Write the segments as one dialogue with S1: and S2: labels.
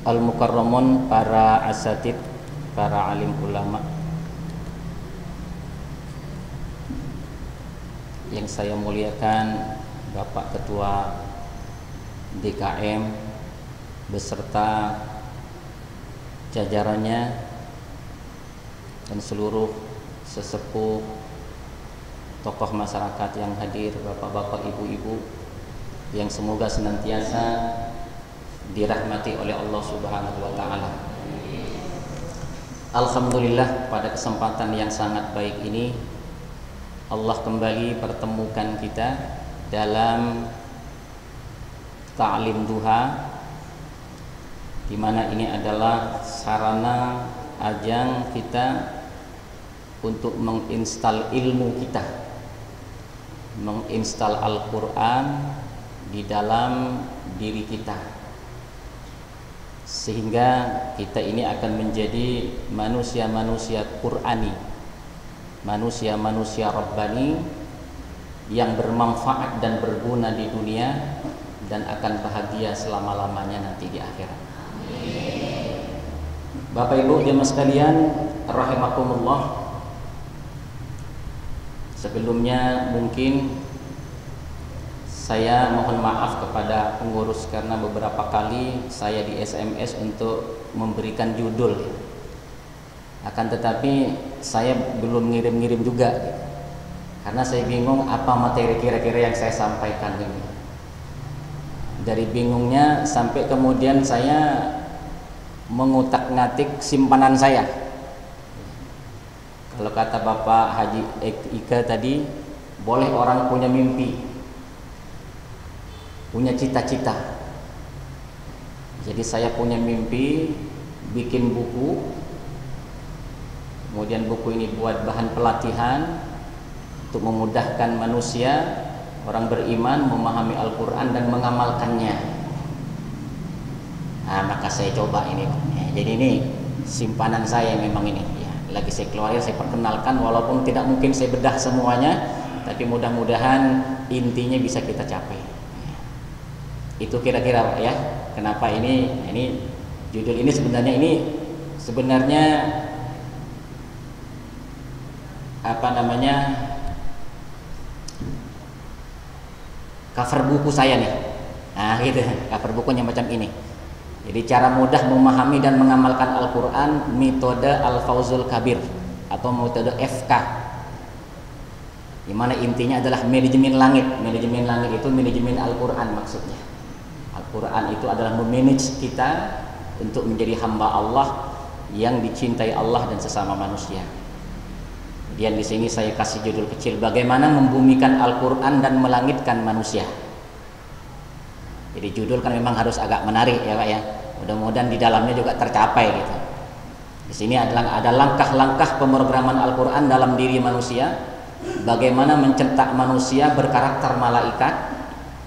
S1: Al-Mukarramun, para asatid, para alim ulama yang saya muliakan, Bapak Ketua DKM beserta jajarannya dan seluruh sesepuh, tokoh masyarakat yang hadir, bapak-bapak, ibu-ibu yang semoga senantiasa dirahmati oleh Allah Subhanahu wa taala. Alhamdulillah, pada kesempatan yang sangat baik ini Allah kembali pertemukan kita dalam ta'lim duha, di mana ini adalah sarana ajang kita untuk menginstal ilmu kita, menginstal Al-Quran di dalam diri kita, sehingga kita ini akan menjadi manusia-manusia Qur'ani, manusia-manusia Rabbani yang bermanfaat dan berguna di dunia dan akan bahagia selama-lamanya nanti di akhirat. Bapak Ibu jemaah sekalian rahimakumullah, sebelumnya mungkin saya mohon maaf kepada pengurus karena beberapa kali saya di SMS untuk memberikan judul, akan tetapi saya belum ngirim-ngirim juga gitu. Karena saya bingung apa materi kira-kira yang saya sampaikan ini. Dari bingungnya sampai kemudian saya mengutak-ngatik simpanan saya. Kalau kata Bapak Haji Ika tadi, boleh orang punya mimpi, punya cita-cita. Jadi saya punya mimpi bikin buku, kemudian buku ini buat bahan pelatihan untuk memudahkan manusia, orang beriman memahami Al-Quran dan mengamalkannya. Nah, maka saya coba ini, jadi ini simpanan saya memang ini ya. Lagi saya keluarin, saya perkenalkan, walaupun tidak mungkin saya bedah semuanya, tapi mudah-mudahan intinya bisa kita capai. Itu kira-kira ya, kenapa ini judul ini sebenarnya apa namanya, cover buku saya nih. Nah gitu, cover bukunya macam ini. Jadi cara mudah memahami dan mengamalkan Al-Quran, metode Al-Fawzul Kabir atau metode FK, dimana intinya adalah manajemen langit. Manajemen langit itu manajemen Al-Quran maksudnya. Al-Quran itu adalah memanage kita untuk menjadi hamba Allah yang dicintai Allah dan sesama manusia. Kemudian di sini saya kasih judul kecil, bagaimana membumikan Al-Quran dan melangitkan manusia. Jadi judul kan memang harus agak menarik ya Pak ya. Mudah-mudahan di dalamnya juga tercapai gitu. Di sini adalah ada langkah-langkah pemrograman Al-Quran dalam diri manusia, bagaimana mencetak manusia berkarakter malaikat,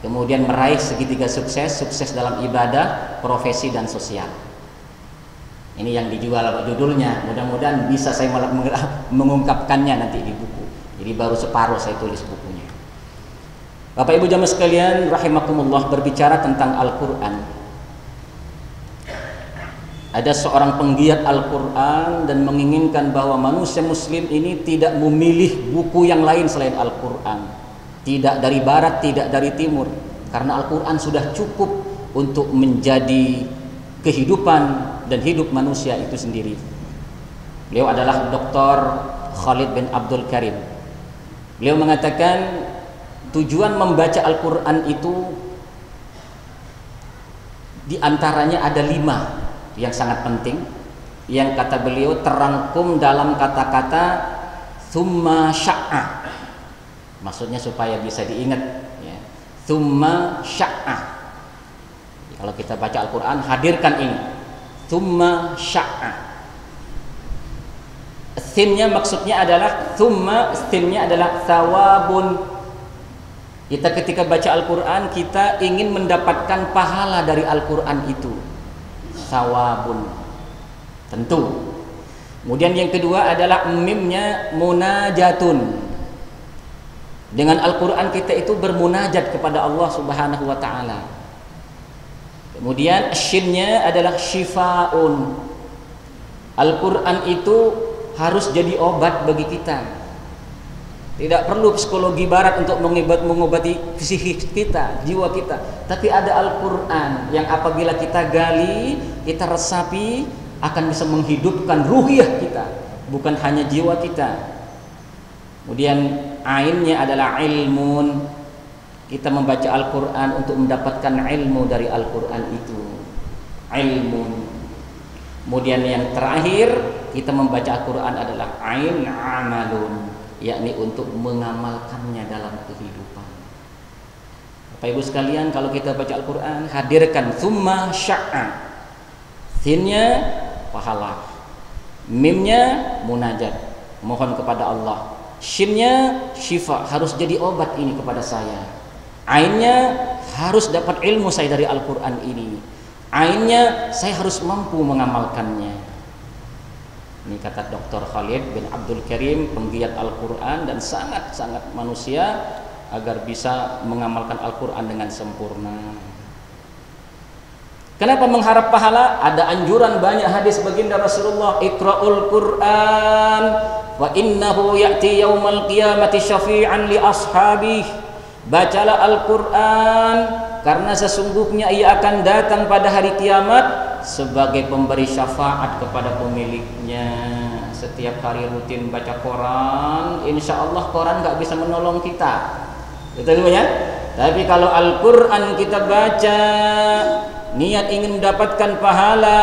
S1: kemudian meraih segitiga sukses dalam ibadah, profesi dan sosial. Ini yang dijual judulnya. Mudah-mudahan bisa saya mengungkapkannya nanti di buku. Jadi baru separuh saya tulis bukunya. Bapak Ibu jamaah sekalian rahimakumullah, berbicara tentang Al-Quran, ada seorang penggiat Al-Quran dan menginginkan bahwa manusia muslim ini tidak memilih buku yang lain selain Al-Quran, tidak dari barat, tidak dari timur, karena Al-Quran sudah cukup untuk menjadi kehidupan dan hidup manusia itu sendiri. Beliau adalah Dr. Khalid bin Abdul Karim. Beliau mengatakan tujuan membaca Al-Quran itu diantaranya ada 5 yang sangat penting, yang kata beliau terangkum dalam kata-kata thumma sya'a. Maksudnya supaya bisa diingat ya. Thumma sya'a. Kalau kita baca Al-Quran, hadirkan ini thumma sya'a. Thimnya maksudnya adalah thimnya adalah thawabun. Kita ketika baca Al-Quran, kita ingin mendapatkan pahala dari Al-Quran itu, thawabun, tentu. Kemudian yang kedua adalah mimnya munajatun. Dengan Al-Quran kita itu bermunajat kepada Allah Subhanahu wa ta'ala. Kemudian shinnya adalah syifaun. Al-Quran itu harus jadi obat bagi kita. Tidak perlu psikologi barat untuk mengobati psikis kita, jiwa kita. Tapi ada Al-Quran yang apabila kita gali, kita resapi, akan bisa menghidupkan ruhiyah kita, bukan hanya jiwa kita. Kemudian ainnya adalah ilmun. Kita membaca Al-Quran untuk mendapatkan ilmu dari Al-Quran itu. Ilmun. Kemudian yang terakhir, kita membaca Al-Quran adalah ain amalun, yakni untuk mengamalkannya dalam kehidupan. Bapak Ibu sekalian, kalau kita baca Al-Quran, hadirkan thumma sya'a. Sinnya pahala, mimnya munajat, mohon kepada Allah. Shinnya syifa, harus jadi obat ini kepada saya. Ainnya harus dapat ilmu saya dari Al-Quran ini. Ainnya saya harus mampu mengamalkannya. Ini kata Dr. Khalid bin Abdul Karim, penggiat Al-Quran dan sangat-sangat manusia agar bisa mengamalkan Al-Quran dengan sempurna. Kenapa mengharap pahala? Ada anjuran banyak hadis baginda Rasulullah, Iqra'ul Quran wa innahu ya'ti yaumal qiyamati syafi'an li ashabih. Bacalah Al-Quran karena sesungguhnya ia akan datang pada hari kiamat sebagai pemberi syafaat kepada pemiliknya. Setiap hari rutin baca Quran, insya Allah Quran nggak bisa menolong kita, betul ya? Tapi kalau Al-Quran kita baca, niat ingin mendapatkan pahala,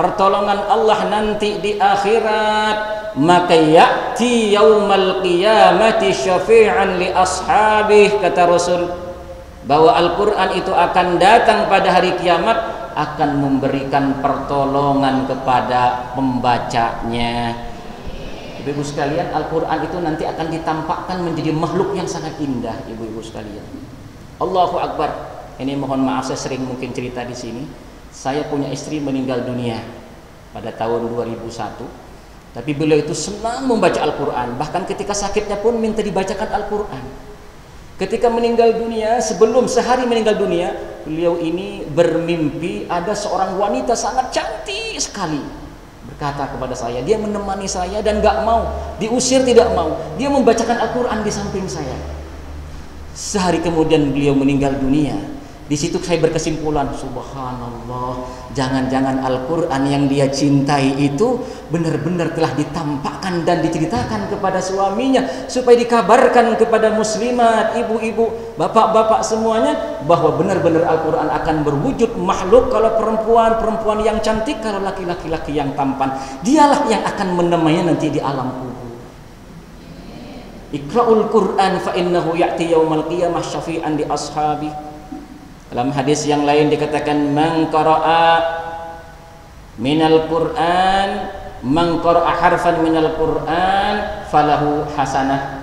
S1: pertolongan Allah nanti di akhirat, maka ya'ti yaumal qiyamati syafi'an li ashabih, kata Rasul, bahwa Al-Quran itu akan datang pada hari kiamat, akan memberikan pertolongan kepada pembacanya. Ibu-ibu sekalian, Al-Quran itu nanti akan ditampakkan menjadi makhluk yang sangat indah, ibu-ibu sekalian. Allahu Akbar. Ini mohon maaf saya sering mungkin cerita di sini. Saya punya istri meninggal dunia pada tahun 2001. Tapi beliau itu senang membaca Al-Quran. Bahkan ketika sakitnya pun minta dibacakan Al-Quran. Ketika meninggal dunia, sebelum sehari meninggal dunia, beliau ini bermimpi ada seorang wanita sangat cantik sekali. Berkata kepada saya, dia menemani saya dan gak mau, diusir tidak mau. Dia membacakan Al-Quran di samping saya. Sehari kemudian beliau meninggal dunia. Di situ saya berkesimpulan, subhanallah, jangan-jangan Al-Quran yang dia cintai itu benar-benar telah ditampakkan dan diceritakan kepada suaminya, supaya dikabarkan kepada muslimat, ibu-ibu, bapak-bapak semuanya, bahwa benar-benar Al-Quran akan berwujud makhluk. Kalau perempuan yang cantik, kalau laki-laki yang tampan, dialah yang akan menemaninya nanti di alam kubur. Iqra'ul Quran fa innahu ya'ti yaumal qiyamah syafi'an li ashabi. Dalam hadis yang lain dikatakan, man qara'a minal Qur'an, man qara'a harfan minal Qur'an falahu hasanah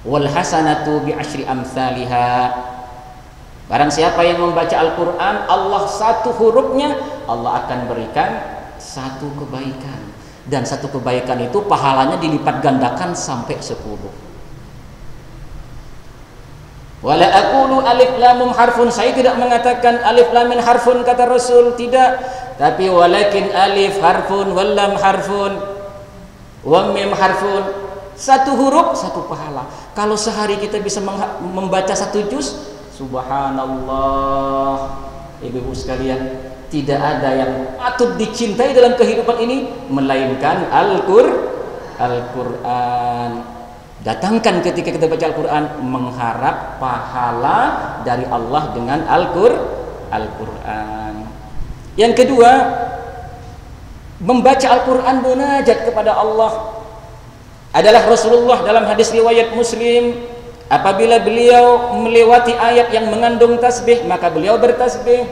S1: wal hasanatu bi asyri amsalha. Barang siapa yang membaca Al-Quran, Allah satu hurufnya, Allah akan berikan satu kebaikan, dan satu kebaikan itu pahalanya dilipat gandakan sampai 10. Wala aqulu alif lam mim harfun, saya tidak mengatakan alif lam mim harfun kata Rasul, tidak, tapi walakin alif harfun wal lam harfun wa mim harfun, satu huruf satu pahala. Kalau sehari kita bisa membaca satu juz, subhanallah. Ibu-ibu sekalian, tidak ada yang patut dicintai dalam kehidupan ini melainkan Al-Quran. Datangkan ketika kita baca Al-Quran, mengharap pahala dari Allah dengan Al-Quran. Yang kedua, membaca Al-Quran munajat kepada Allah. Adalah Rasulullah dalam hadis riwayat Muslim, apabila beliau melewati ayat yang mengandung tasbih, maka beliau bertasbih.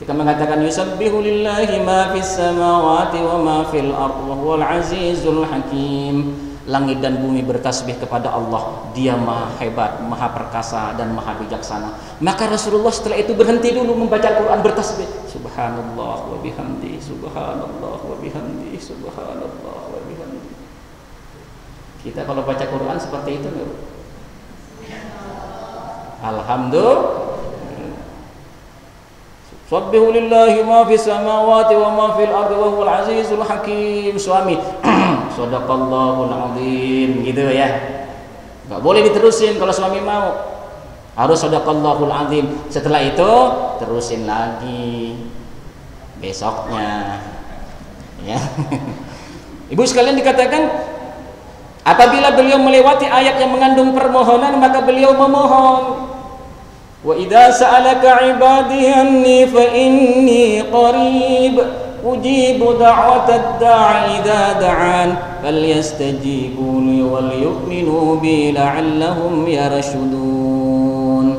S1: Kita mengatakan yusabbihu lillahi ma fis samawati wa ma fil ardi wa huwal azizul hakim. Langit dan bumi bertasbih kepada Allah, Dia maha hebat, maha perkasa dan maha bijaksana. Maka Rasulullah setelah itu berhenti dulu membaca Al-Quran, bertasbih, subhanallah wa bihamdi, subhanallah wa bihamdi, subhanallah wa bihamdi. Kita kalau baca Quran seperti itu enggak? Alhamdulillah. Sabbihu lillahi ma fis samawati wa ma fil ardi wa huwal azizul hakim. Suami, shadaqallahul azim, gitu ya. Enggak boleh diterusin kalau suami mau. Harus shadaqallahul azim. Setelah itu terusin lagi besoknya. Ya. Ibu sekalian, dikatakan apabila beliau melewati ayat yang mengandung permohonan, maka beliau memohon. Wa idza sa'alaka 'ibadi anni fa inni qarib ujibu da'watad da'i idza da'an falyastajibu li wal yu'minu bi la'allahum yarshudun.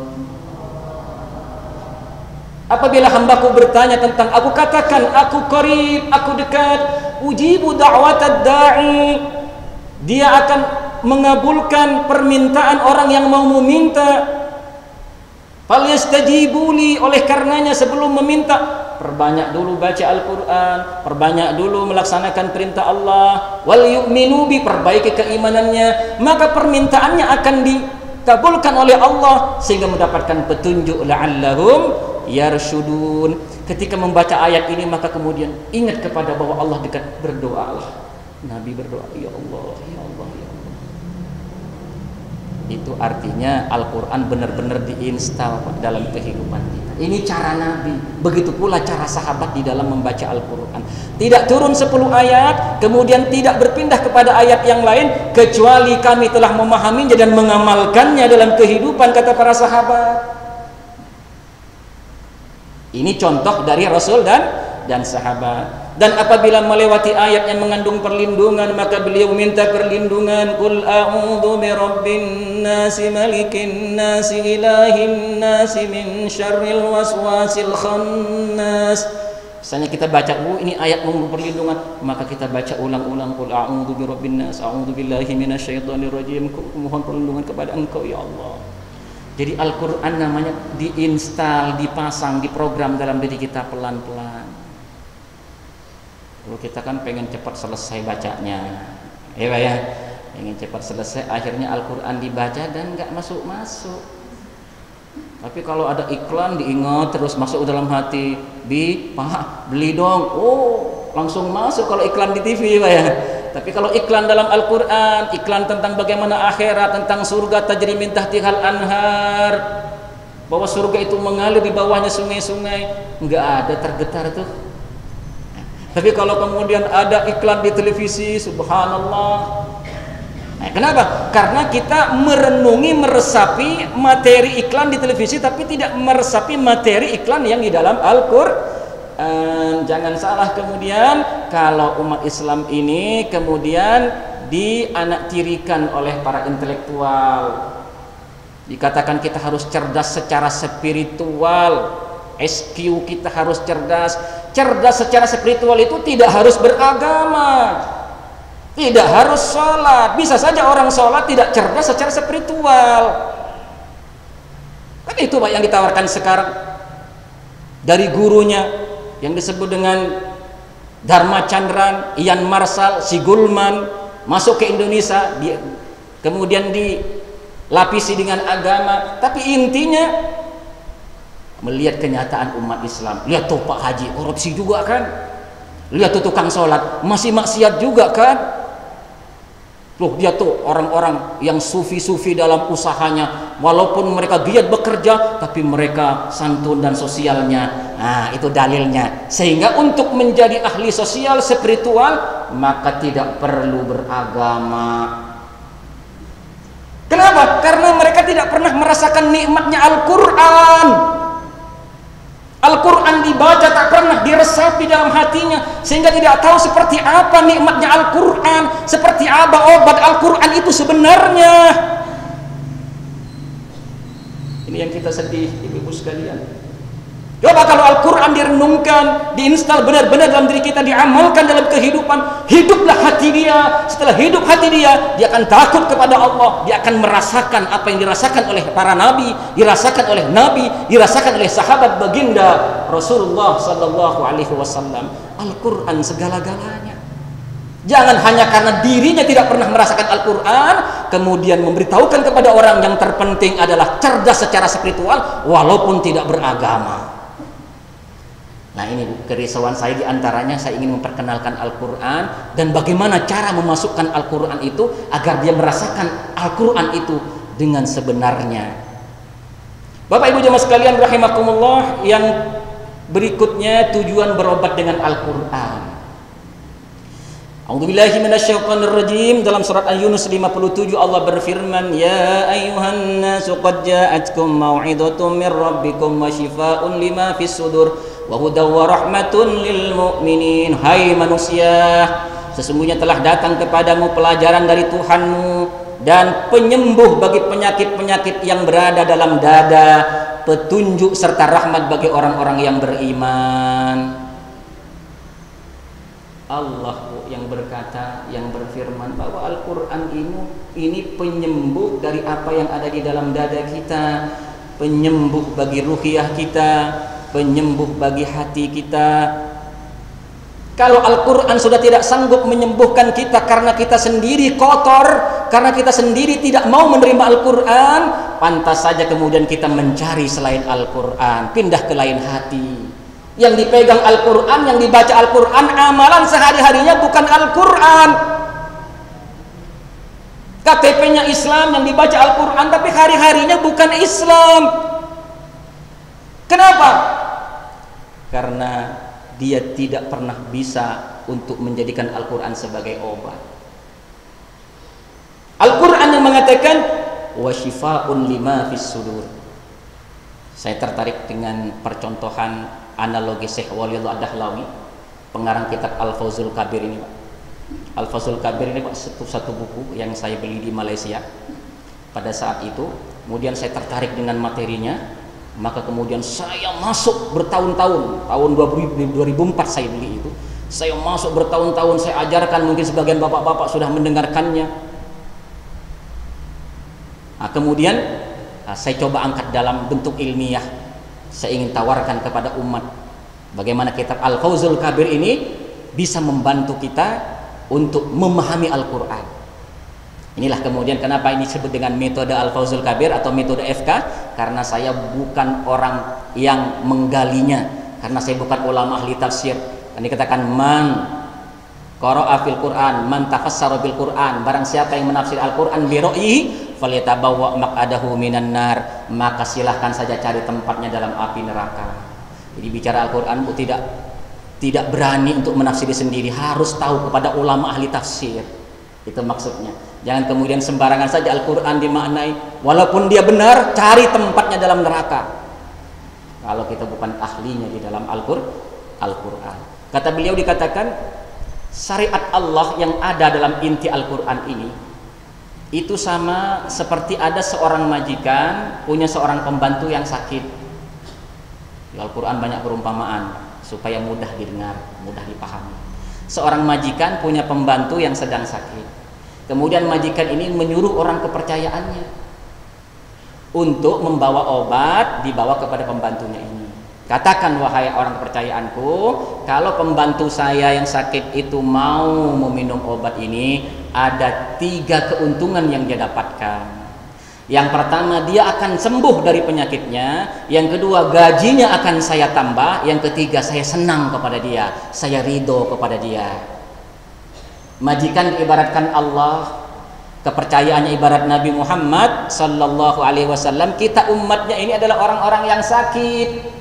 S1: Apabila hambaku bertanya tentang aku, katakan aku qarib, aku dekat. Ujibu da'watad da'i, dia akan mengabulkan permintaan orang yang mau meminta. Falyastajibuli, oleh karenanya sebelum meminta, perbanyak dulu baca Al-Quran, perbanyak dulu melaksanakan perintah Allah. Wal yu'minu bi, perbaiki keimanannya, maka permintaannya akan dikabulkan oleh Allah sehingga mendapatkan petunjuk. La'allahum yarshudun. Ketika membaca ayat ini, maka kemudian ingat kepada bahwa Allah dekat. Berdoalah. Nabi berdoa, ya Allah, ya Allah, ya Allah. Itu artinya Al-Quran benar-benar diinstal dalam kehidupan kita. Ini cara Nabi. Begitu pula cara sahabat di dalam membaca Al-Quran. Tidak turun 10 ayat kemudian tidak berpindah kepada ayat yang lain, kecuali kami telah memahaminya dan mengamalkannya dalam kehidupan, kata para sahabat. Ini contoh dari Rasul dan sahabat. Dan apabila melewati ayat yang mengandung perlindungan, maka beliau minta perlindungan. Qul a'udzu birabbin nasi malikin nasi ilahin nasi min syarril waswasil khannas. Misalnya kita baca, ini ayat mengandung perlindungan, maka kita baca ulang-ulang. Qul a'udzu birabbin nas, a'udzu billahi minasyaitonir rajim. Mohon perlindungan kepada Engkau ya Allah. Jadi Al-Quran namanya diinstal, dipasang, diprogram dalam diri kita pelan-pelan. Kalau kita kan pengen cepat selesai bacanya, ya, pengen cepat selesai, akhirnya Al-Quran dibaca dan nggak masuk-masuk. Tapi kalau ada iklan diingat terus masuk dalam hati, Pak beli dong, langsung masuk kalau iklan di TV, ya. Tapi kalau iklan dalam Al-Quran, iklan tentang bagaimana akhirat, tentang surga tajri min tahtihal anhar, bahwa surga itu mengalir di bawahnya sungai-sungai, nggak ada, tergetar tuh. Tapi kalau kemudian ada iklan di televisi, subhanallah. Nah, kenapa? Karena kita merenungi, meresapi materi iklan di televisi, tapi tidak meresapi materi iklan yang di dalam Al-Quran. Jangan salah kemudian, kalau umat Islam ini kemudian dianaktirikan oleh para intelektual. Dikatakan kita harus cerdas secara spiritual. SQ kita harus cerdas. Cerdas secara spiritual itu tidak harus beragama, tidak harus sholat. Bisa saja orang sholat tidak cerdas secara spiritual. Kan itu Pak yang ditawarkan sekarang dari gurunya yang disebut dengan Dharma Chandran, Ian Marshall, si Gulman, masuk ke Indonesia, kemudian dilapisi dengan agama, tapi intinya melihat kenyataan umat Islam. Lihat tuh Pak Haji, korupsi juga kan. Lihat tuh tukang sholat, masih maksiat juga kan. Loh, dia tuh orang-orang yang sufi-sufi dalam usahanya, walaupun mereka giat bekerja, tapi mereka santun dan sosialnya. Nah, itu dalilnya. Sehingga untuk menjadi ahli sosial spiritual, maka tidak perlu beragama. Kenapa? Karena mereka tidak pernah merasakan nikmatnya Al-Quran. Al-Quran dibaca tak pernah diresapi dalam hatinya, sehingga tidak tahu seperti apa nikmatnya Al-Quran, seperti apa obat Al-Quran itu sebenarnya. Ini yang kita sedih, ibu-ibu sekalian. Coba kalau Al-Quran direnungkan, diinstal benar-benar dalam diri kita, diamalkan dalam kehidupan, hiduplah hati dia. Setelah hidup hati dia, dia akan takut kepada Allah. Dia akan merasakan apa yang dirasakan oleh para nabi, dirasakan oleh nabi, dirasakan oleh sahabat baginda Rasulullah sallallahu alaihi wasallam. Al-Quran segala-galanya. Jangan hanya karena dirinya tidak pernah merasakan Al-Quran, kemudian memberitahukan kepada orang yang terpenting adalah cerdas secara spiritual walaupun tidak beragama. Nah ini kerisauan saya, diantaranya saya ingin memperkenalkan Al-Quran dan bagaimana cara memasukkan Al-Quran itu agar dia merasakan Al-Quran itu dengan sebenarnya. Bapak Ibu jemaah sekalian rahimakumullah, yang berikutnya tujuan berobat dengan Al-Quran. A'udzubillahi minasyaitonirrajim. Dalam surat Al-Yunus 57 Allah berfirman, ya ayyuhan nasu qad ja'atkum mau'izatum mir rabbikum wa shifaa'un lima fis sudur wa hudaw wa rahmatun lil mu'minin. Hai manusia, sesungguhnya telah datang kepadamu pelajaran dari Tuhanmu dan penyembuh bagi penyakit-penyakit yang berada dalam dada, petunjuk serta rahmat bagi orang-orang yang beriman. Allah yang berkata, yang berfirman bahwa Al-Quran ini penyembuh dari apa yang ada di dalam dada kita, penyembuh bagi ruhiyah kita, penyembuh bagi hati kita. Kalau Al-Quran sudah tidak sanggup menyembuhkan kita karena kita sendiri kotor, karena kita sendiri tidak mau menerima Al-Quran, pantas saja kemudian kita mencari selain Al-Quran, pindah ke lain hati. Yang dipegang Al-Quran, yang dibaca Al-Quran, amalan sehari-harinya bukan Al-Quran. KTP-nya Islam, yang dibaca Al-Quran, tapi hari-harinya bukan Islam. Kenapa? Karena dia tidak pernah bisa untuk menjadikan Al-Quran sebagai obat. Al-Quran yang mengatakan wa shifaa'un lima fis sudur. Saya tertarik dengan percontohan analogi Syekh Waliullah Dahlawi, pengarang kitab Al-Fawzul Kabir ini, Pak. Al-Fawzul Kabir ini, Pak, satu buku yang saya beli di Malaysia pada saat itu. Kemudian saya tertarik dengan materinya, maka kemudian saya masuk bertahun-tahun. Tahun 2004 saya beli itu. Saya masuk bertahun-tahun, saya ajarkan, mungkin sebagian bapak-bapak sudah mendengarkannya. Nah, kemudian saya coba angkat dalam bentuk ilmiah. Saya ingin tawarkan kepada umat bagaimana kitab Al-Fawzul Kabir ini bisa membantu kita untuk memahami Al-Quran. Inilah kemudian kenapa ini disebut dengan metode Al-Fawzul Kabir atau metode FK, karena saya bukan orang yang menggalinya, karena saya bukan ulama ahli tafsir. Ini dikatakan man qara'a fil Quran, man tafassara bil Quran, barang siapa yang menafsir Al-Quran bi ra'yi falyatabawwa maq'adahu minan nar, maka silahkan saja cari tempatnya dalam api neraka. Jadi bicara Al-Quran tidak berani untuk menafsiri sendiri, harus tahu kepada ulama ahli tafsir. Itu maksudnya. Jangan kemudian sembarangan saja Al-Quran dimaknai, walaupun dia benar, cari tempatnya dalam neraka kalau kita bukan ahlinya di dalam Al-Quran. Kata beliau, dikatakan syariat Allah yang ada dalam inti Al-Quran ini itu sama seperti ada seorang majikan punya seorang pembantu yang sakit. Di Al-Quran banyak perumpamaan supaya mudah didengar, mudah dipahami. Seorang majikan punya pembantu yang sedang sakit. Kemudian majikan ini menyuruh orang kepercayaannya untuk membawa obat, dibawa kepada pembantunya ini. Katakan, wahai orang kepercayaanku, kalau pembantu saya yang sakit itu mau meminum obat ini, ada 3 keuntungan yang dia dapatkan. Yang pertama, dia akan sembuh dari penyakitnya. Yang kedua, gajinya akan saya tambah. Yang ketiga, saya senang kepada dia, saya ridho kepada dia. Majikan diibaratkan Allah, kepercayaannya ibarat Nabi Muhammad sallallahu alaihi wasallam. Kita umatnya ini adalah orang-orang yang sakit.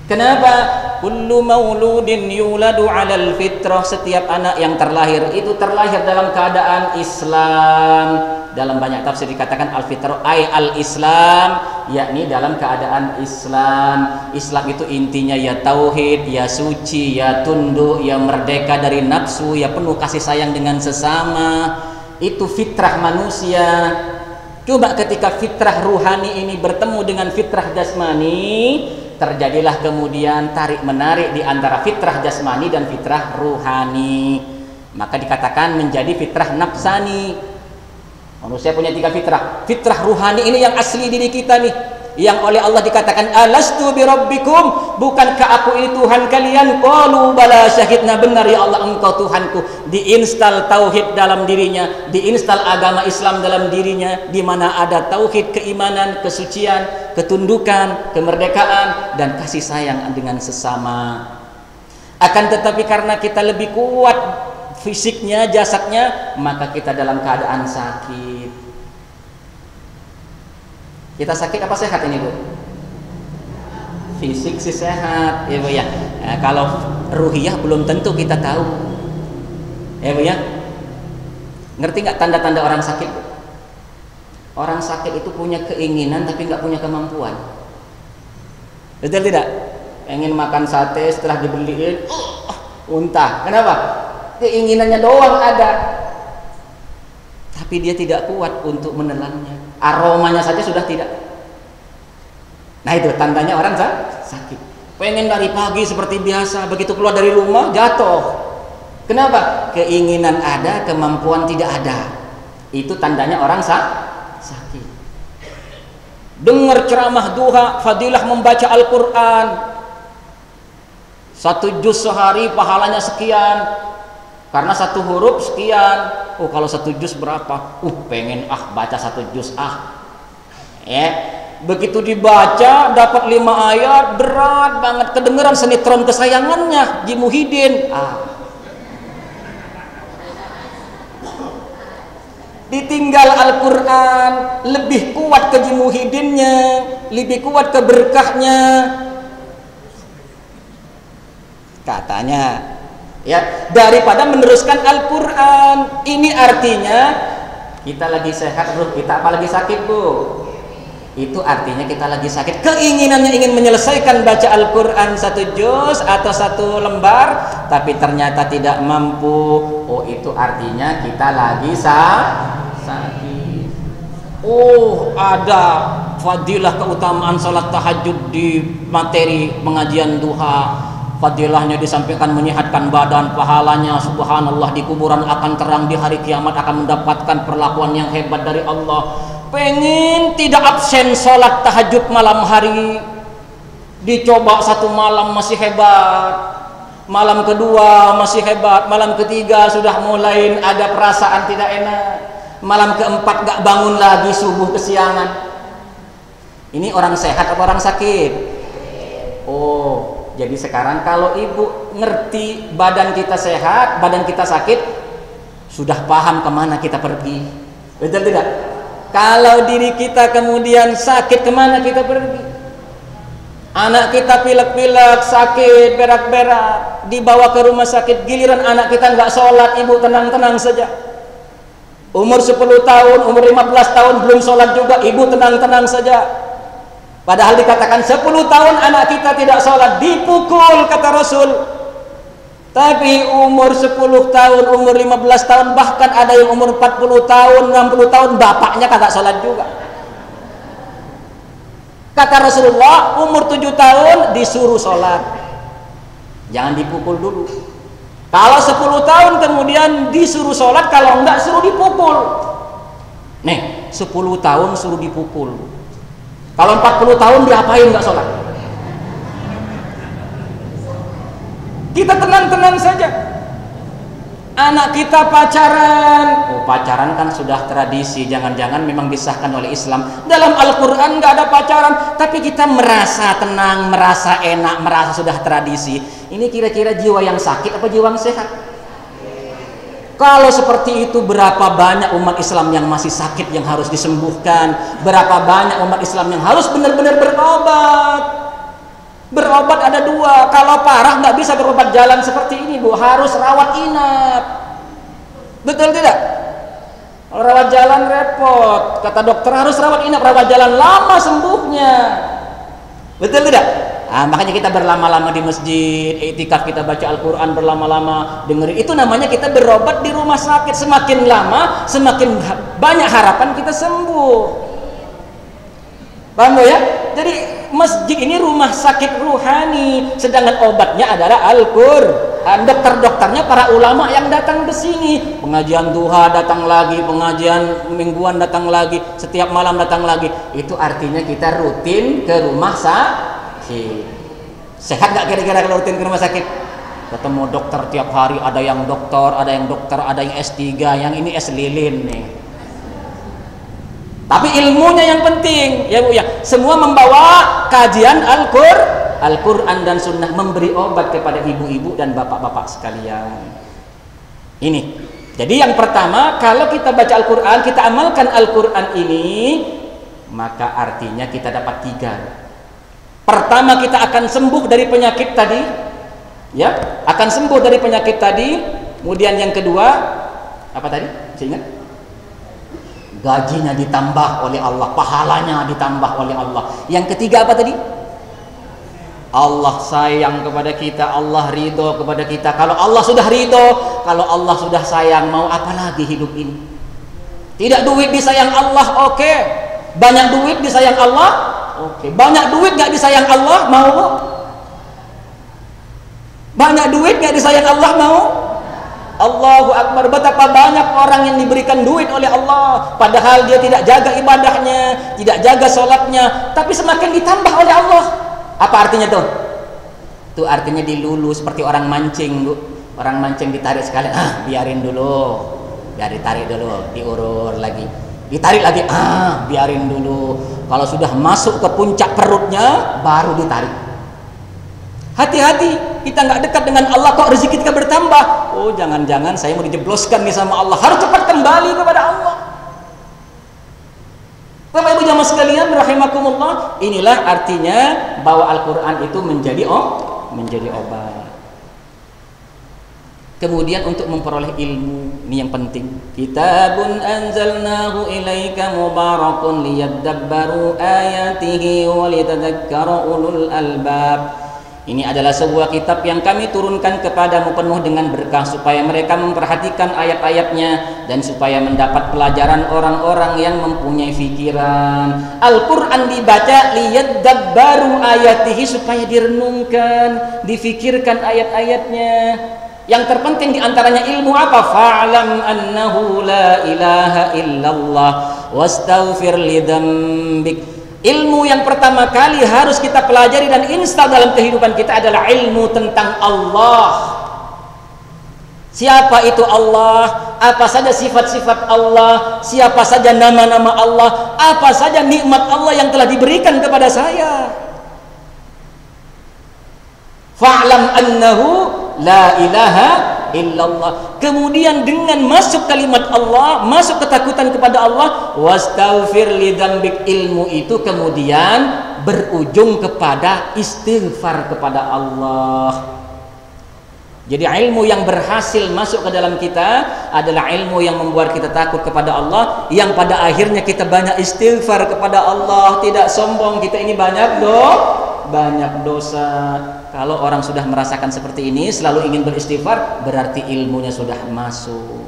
S1: Kenapa? Kullu mauludin yuladu 'alal fitrah. Setiap anak yang terlahir itu terlahir dalam keadaan Islam. Dalam banyak tafsir dikatakan al-fitrah ay al-Islam, yakni dalam keadaan Islam. Islam itu intinya ya tauhid, ya suci, ya tunduk, ya merdeka dari nafsu, ya penuh kasih sayang dengan sesama. Itu fitrah manusia. Coba ketika fitrah ruhani ini bertemu dengan fitrah jasmani, terjadilah kemudian tarik-menarik di antara fitrah jasmani dan fitrah ruhani. Maka dikatakan menjadi fitrah nafsani. Manusia punya 3 fitrah. Fitrah ruhani ini yang asli diri kita nih, yang oleh Allah dikatakan alastu birabbikum, bukankah aku ini Tuhan kalian? Qalu bala syahidna, benar ya Allah engkau Tuhanku. Diinstal tauhid dalam dirinya, diinstal agama Islam dalam dirinya, di mana ada tauhid, keimanan, kesucian, ketundukan, kemerdekaan dan kasih sayang dengan sesama. Akan tetapi karena kita lebih kuat fisiknya, jasadnya, maka kita dalam keadaan sakit. Kita sakit apa sehat ini, Bu? Fisik sih sehat, ya Bu ya. Nah, kalau ruhiyah belum tentu kita tahu, ya Bu ya. Ngerti nggak tanda-tanda orang sakit, Bu? Orang sakit itu punya keinginan tapi nggak punya kemampuan. Betul tidak? Pengen makan sate, setelah dibeliin, muntah. Kenapa? Keinginannya doang ada, tapi dia tidak kuat untuk menelannya. Aromanya saja sudah tidak. Nah itu tandanya orang sakit. Pengen dari pagi seperti biasa, begitu keluar dari rumah jatuh. Kenapa? Keinginan ada, kemampuan tidak ada. Itu tandanya orang sakit. Dengar ceramah duha, fadilah membaca Al-Quran, 1 juz sehari pahalanya sekian, karena 1 huruf sekian. Oh kalau 1 juz berapa? Pengen baca 1 juz ya. Begitu dibaca dapat 5 ayat, berat banget, kedengeran sinetron kesayangannya Ji Muhyiddin. Ditinggal Al-Quran, lebih kuat ke Ji Muhyiddinnya, lebih kuat ke berkahnya katanya, ya, daripada meneruskan Al-Quran. Ini artinya kita lagi sehat, ruh kita apalagi sakit, Bu. Itu artinya kita lagi sakit. Keinginannya ingin menyelesaikan baca Al-Quran 1 juz atau 1 lembar, tapi ternyata tidak mampu. Oh itu artinya kita lagi sakit. Oh ada fadilah keutamaan salat tahajud di materi pengajian duha. Fadilahnya disampaikan menyehatkan badan, pahalanya subhanallah di kuburan akan terang, di hari kiamat akan mendapatkan perlakuan yang hebat dari Allah. Pengen tidak absen sholat tahajud malam hari, dicoba 1 malam masih hebat, malam kedua masih hebat, malam ketiga sudah mulai ada perasaan tidak enak, malam keempat gak bangun lagi, subuh kesiangan. Ini orang sehat atau orang sakit? Oh jadi sekarang kalau ibu ngerti badan kita sehat, badan kita sakit, sudah paham kemana kita pergi. Betul tidak? Kalau diri kita kemudian sakit, kemana kita pergi? Anak kita pilek-pilek, sakit, berak-berak, dibawa ke rumah sakit, giliran anak kita nggak sholat, ibu tenang-tenang saja. Umur 10 tahun, umur 15 tahun belum sholat juga, ibu tenang-tenang saja. Padahal dikatakan 10 tahun anak kita tidak sholat, dipukul kata Rasul. Tapi umur 10 tahun, umur 15 tahun, bahkan ada yang umur 40 tahun, 60 tahun, bapaknya kagak sholat juga. Kata Rasulullah, umur 7 tahun disuruh sholat, jangan dipukul dulu. Kalau 10 tahun kemudian disuruh sholat, kalau enggak suruh dipukul. Nih, 10 tahun suruh dipukul. Kalau 40 tahun diapain nggak sholat? Kita tenang-tenang saja. Anak kita pacaran, pacaran kan sudah tradisi, jangan-jangan memang disahkan oleh Islam. Dalam Al-Quran nggak ada pacaran, tapi kita merasa tenang, merasa enak, merasa sudah tradisi. Ini kira-kira jiwa yang sakit apa jiwa yang sehat? Kalau seperti itu, berapa banyak umat Islam yang masih sakit yang harus disembuhkan, berapa banyak umat Islam yang harus benar-benar berobat. Berobat ada 2, kalau parah nggak bisa berobat jalan seperti ini, Bu, harus rawat inap. Betul tidak? Rawat jalan repot, kata dokter harus rawat inap, rawat jalan lama sembuhnya. Betul tidak? Makanya kita berlama-lama di masjid, iktikaf, kita baca Al-Quran berlama-lama, dengerin. Itu namanya kita berobat di rumah sakit. Semakin lama, semakin banyak harapan kita sembuh. Paham ya? Jadi masjid ini rumah sakit ruhani, sedangkan obatnya adalah Al-Quran. Dokter-dokternya para ulama yang datang ke sini. Pengajian duha datang lagi, pengajian mingguan datang lagi, setiap malam datang lagi. Itu artinya kita rutin ke rumah sakit. Sehat gak kira-kira kalau rutin ke rumah sakit? Ketemu dokter tiap hari, ada yang dokter, ada yang S3, yang ini S lilin nih. Tapi ilmunya yang penting, ya Bu ya. Semua membawa kajian Al-Quran. Al-Quran dan Sunnah memberi obat kepada ibu-ibu dan bapak-bapak sekalian. Ini. Jadi yang pertama, kalau kita baca Al-Quran, kita amalkan Al-Quran ini, maka artinya kita dapat 3. Pertama, kita akan sembuh dari penyakit tadi, ya, akan sembuh dari penyakit tadi. Kemudian yang kedua, apa tadi? Masih ingat? Gajinya ditambah oleh Allah, pahalanya ditambah oleh Allah. Yang ketiga apa tadi? Allah sayang kepada kita, Allah ridho kepada kita. Kalau Allah sudah ridho, kalau Allah sudah sayang, mau apa lagi hidup ini? Tidak duit disayang Allah, oke. Banyak duit disayang Allah, oke. Banyak duit gak disayang Allah, mau? Banyak duit gak disayang Allah, mau? Allahu Akbar. Betapa banyak orang yang diberikan duit oleh Allah, padahal dia tidak jaga ibadahnya, tidak jaga sholatnya, tapi semakin ditambah oleh Allah. Apa artinya tuh? Itu artinya dilulu, seperti orang mancing, Bu. Orang mancing ditarik sekali, biarin dulu, biar ditarik dulu, diurur lagi, ditarik lagi, biarin dulu. Kalau sudah masuk ke puncak perutnya, baru ditarik. Hati-hati, kita nggak dekat dengan Allah, kok rezeki kita bertambah. Oh, jangan-jangan saya mau dijebloskan nih sama Allah, harus cepat kembali kepada Allah. Bapak Ibu jamaah sekalian rahimakumullah, inilah artinya bahwa Al-Quran itu menjadi obat. Kemudian untuk memperoleh ilmu, ini yang penting. Kitabun anzalnahu ilaika mubarakun liyadabbaru ayatihi waliyatadzakkara ulul albab. Ini adalah sebuah kitab yang kami turunkan kepadamu penuh dengan berkah, supaya mereka memperhatikan ayat-ayatnya dan supaya mendapat pelajaran orang-orang yang mempunyai fikiran. Al-Quran dibaca liyadabbaru ayatihi, supaya direnungkan, difikirkan ayat-ayatnya. Yang terpenting diantaranya ilmu apa? Fa'lam annahu la ilaha illallah wastaghfir lidzambik. Ilmu yang pertama kali harus kita pelajari dan install dalam kehidupan kita adalah ilmu tentang Allah. Siapa itu Allah? Apa saja sifat-sifat Allah? Siapa saja nama-nama Allah? Apa saja nikmat Allah yang telah diberikan kepada saya? Fa'lam annahu la ilaha illallah. Kemudian dengan masuk kalimat Allah, masuk ketakutan kepada Allah, wastaghfir lidzambik, ilmu itu kemudian berujung kepada istighfar kepada Allah. Jadi ilmu yang berhasil masuk ke dalam kita adalah ilmu yang membuat kita takut kepada Allah, yang pada akhirnya kita banyak istighfar kepada Allah, tidak sombong kita ini banyak dosa. Kalau orang sudah merasakan seperti ini, selalu ingin beristighfar, berarti ilmunya sudah masuk.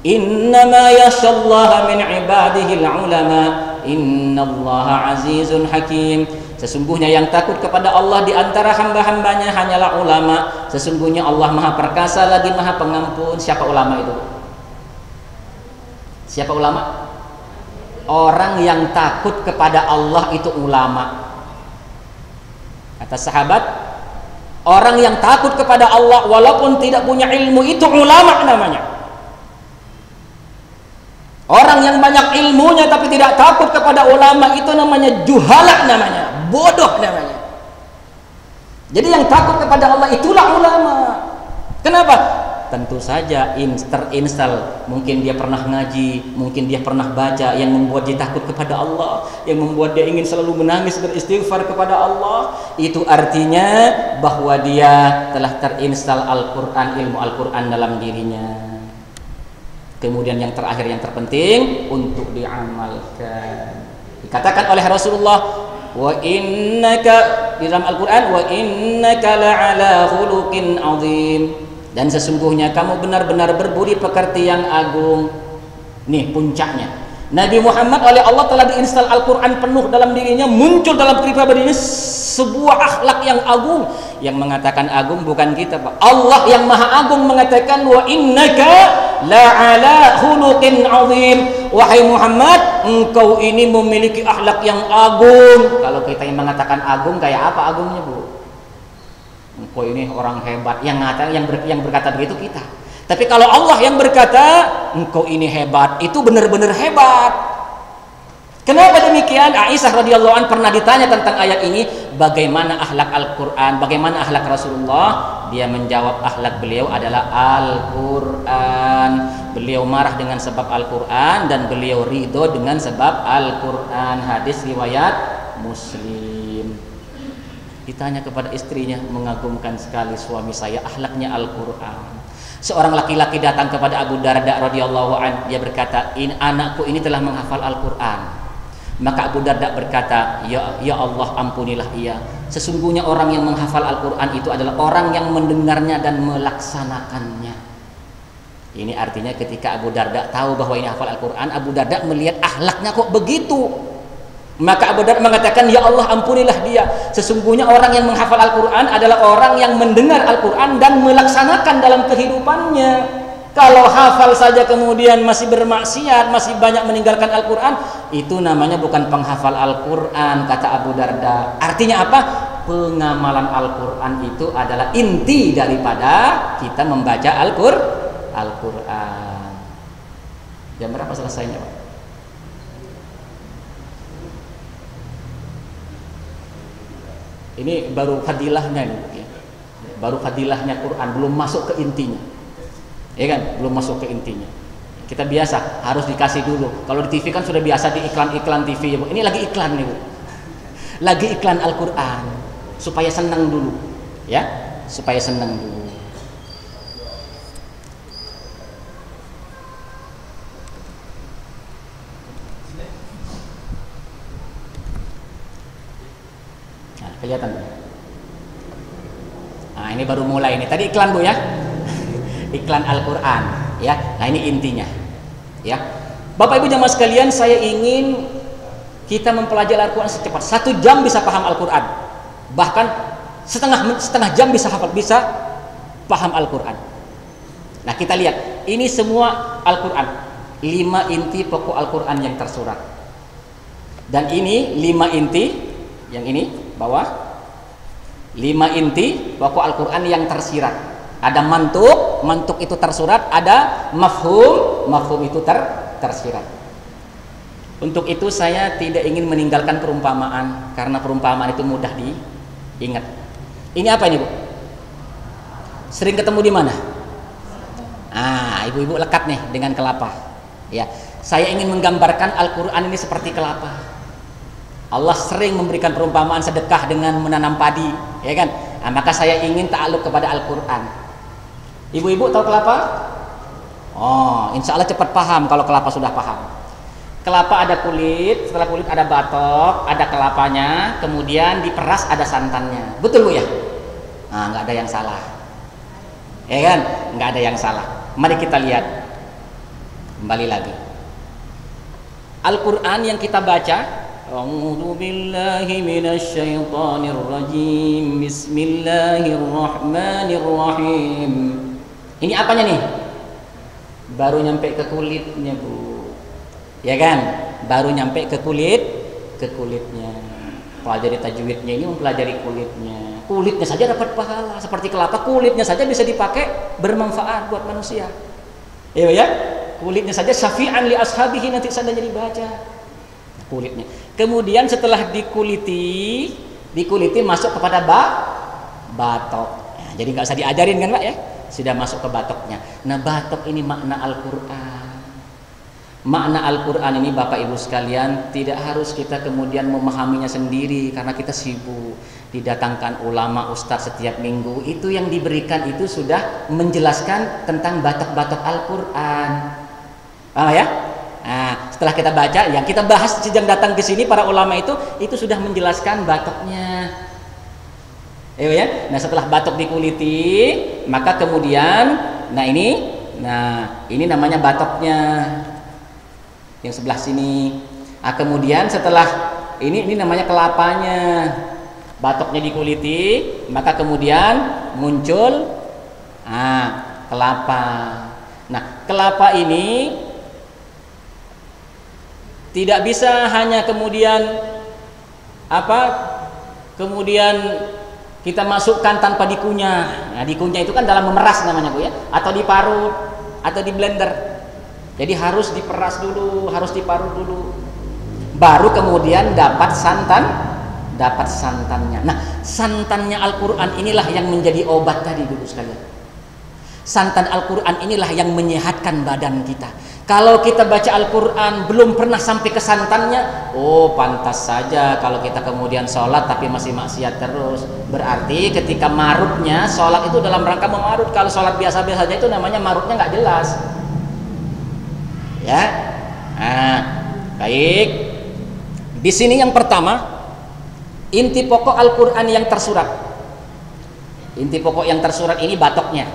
S1: Innama yakhshallaha min ibadihil ulama, innallaha azizun hakim. Sesungguhnya yang takut kepada Allah di antara hamba-hambanya hanyalah ulama. Sesungguhnya Allah Maha Perkasa lagi Maha Pengampun. Siapa ulama itu? Siapa ulama? Orang yang takut kepada Allah itu ulama. Kata sahabat, orang yang takut kepada Allah walaupun tidak punya ilmu itu ulama namanya. Orang yang banyak ilmunya tapi tidak takut kepada ulama itu namanya juhala, namanya bodoh namanya. Jadi yang takut kepada Allah itulah ulama. Kenapa? Tentu saja terinstall, mungkin dia pernah ngaji, mungkin dia pernah baca, yang membuat dia takut kepada Allah, yang membuat dia ingin selalu menangis beristighfar kepada Allah. Itu artinya bahwa dia telah terinstall Al-Quran, ilmu Al-Quran dalam dirinya. Kemudian yang terakhir, yang terpenting untuk diamalkan. Dikatakan oleh Rasulullah, wa innaka, di dalam Al-Quran, wa innaka la'ala khuluqin azim, dan sesungguhnya kamu benar-benar berbudi pekerti yang agung. Nih puncaknya, Nabi Muhammad oleh Allah telah diinstal Al-Quran penuh dalam dirinya, muncul dalam kepribadiannya sebuah akhlak yang agung. Yang mengatakan agung bukan kita, Pak. Allah yang maha agung mengatakan, wa innaka la'ala khuluqin azim. Wahai Muhammad, engkau ini memiliki akhlak yang agung. Kalau kita yang mengatakan agung, kayak apa agungnya, Bu? Engkau ini orang hebat. Yang berkata begitu kita. Tapi kalau Allah yang berkata engkau ini hebat, itu benar-benar hebat. Kenapa demikian? Aisyah radhiyallahu anha pernah ditanya tentang ayat ini, bagaimana akhlak Al-Qur'an, bagaimana akhlak Rasulullah? Dia menjawab akhlak beliau adalah Al-Qur'an. Beliau marah dengan sebab Al-Qur'an dan beliau ridho dengan sebab Al-Qur'an. Hadis riwayat Muslim. Ditanya kepada istrinya, mengagumkan sekali suami saya, akhlaknya Al-Qur'an. Seorang laki-laki datang kepada Abu Darda radhiyallahu anhu, dia berkata, anakku ini telah menghafal Al-Qur'an. Maka Abu Darda berkata, ya Allah, ampunilah ia. Sesungguhnya orang yang menghafal Al-Qur'an itu adalah orang yang mendengarnya dan melaksanakannya. Ini artinya ketika Abu Darda tahu bahwa ini hafal Al-Qur'an, Abu Darda melihat akhlaknya kok begitu. Maka Abu Darda mengatakan, ya Allah, ampunilah dia. Sesungguhnya orang yang menghafal Al-Qur'an adalah orang yang mendengar Al-Qur'an dan melaksanakan dalam kehidupannya. Kalau hafal saja kemudian masih bermaksiat, masih banyak meninggalkan Al-Qur'an, itu namanya bukan penghafal Al-Qur'an, kata Abu Darda. Artinya apa? Pengamalan Al-Qur'an itu adalah inti daripada kita membaca Al-Qur'an. Jam berapa selesainya, Pak? Ini baru fadilahnya nih, baru fadilahnya Quran, belum masuk ke intinya, ya kan? Belum masuk ke intinya. Kita biasa harus dikasih dulu. Kalau di TV kan sudah biasa di iklan-iklan TV, ya, Bu. Ini lagi iklan nih, Bu. Lagi iklan Al-Quran, supaya senang dulu, ya, supaya senang dulu. Kelihatan, Bu? Nah, ini baru mulai ini. Tadi iklan, Bu, ya. Iklan Al-Qur'an, ya. Nah, ini intinya. Ya. Bapak Ibu jamaah sekalian, saya ingin kita mempelajari Al-Qur'an secepat. 1 jam bisa paham Al-Qur'an. Bahkan setengah jam bisa hafal, bisa paham Al-Qur'an. Nah, kita lihat. Ini semua Al-Qur'an. 5 inti pokok Al-Qur'an yang tersurat. Dan ini 5 inti yang ini bawah, 5 inti pokok Al-Quran yang tersirat. Ada mantuk itu tersurat. Ada mafhum itu tersirat. Untuk itu saya tidak ingin meninggalkan perumpamaan, karena perumpamaan itu mudah diingat. Ini apa ini, Bu? Sering ketemu di mana? Ibu-ibu lekat nih dengan kelapa. Ya, saya ingin menggambarkan Al-Quran ini seperti kelapa. Allah sering memberikan perumpamaan sedekah dengan menanam padi, ya kan? Nah, maka saya ingin ta'aluk kepada Al-Quran. Ibu-ibu tahu kelapa? Oh, insya Allah cepat paham kalau kelapa sudah paham. Kelapa ada kulit, setelah kulit ada batok, ada kelapanya, kemudian diperas ada santannya. Betul, Bu, ya? Nah, nggak ada yang salah, ya kan? Nggak ada yang salah. Mari kita lihat kembali lagi. Al-Quran yang kita baca, A'udzu billahi minasy syaithanir rajim. Bismillahirrahmanirrahim. Ini apanya nih? Baru nyampe ke kulitnya, Bu. Ya kan? Baru nyampe ke kulitnya. Pelajari tajwidnya ini mempelajari kulitnya. Kulitnya saja dapat pahala, seperti kelapa, kulitnya saja bisa dipakai bermanfaat buat manusia. Iya, ya? Kulitnya saja syafi'an li ashabihi, nanti seandainya dibaca. Kulitnya. Kemudian setelah dikuliti masuk kepada batok. Nah, jadi nggak usah diajarin kan, Pak, ya? Sudah masuk ke batoknya. Nah, batok ini makna Al-Qur'an. Makna Al-Qur'an ini, Bapak Ibu sekalian, tidak harus kita kemudian memahaminya sendiri karena kita sibuk. Didatangkan ulama, ustadz setiap minggu. Itu yang diberikan itu sudah menjelaskan tentang batok-batok Al-Qur'an. Paham, ya? Nah, setelah kita baca, yang kita bahas sejak datang ke sini para ulama itu sudah menjelaskan batoknya. Ya. Nah, setelah batok dikuliti, maka kemudian, ini namanya batoknya. Yang sebelah sini. Nah, kemudian setelah ini namanya kelapanya. Batoknya dikuliti, maka kemudian muncul kelapa. Nah, kelapa ini tidak bisa hanya kemudian kita masukkan tanpa dikunyah. Nah, dikunyah itu kan dalam memeras namanya, Bu, ya, atau diparut atau di blender. Jadi harus diperas dulu, harus diparut dulu. baru kemudian dapat santannya. Nah, santannya Al-Quran inilah yang menjadi obat tadi, Ibu sekalian. Santan Al-Quran inilah yang menyehatkan badan kita. Kalau kita baca Al-Quran belum pernah sampai ke santannya, oh pantas saja kalau kita kemudian sholat tapi masih maksiat terus. Berarti ketika marutnya, sholat itu dalam rangka memarut. Kalau sholat biasa-biasa saja itu namanya marutnya nggak jelas. Ya, nah, baik. Di sini yang pertama, inti pokok Al-Quran yang tersurat. Inti pokok yang tersurat ini batoknya.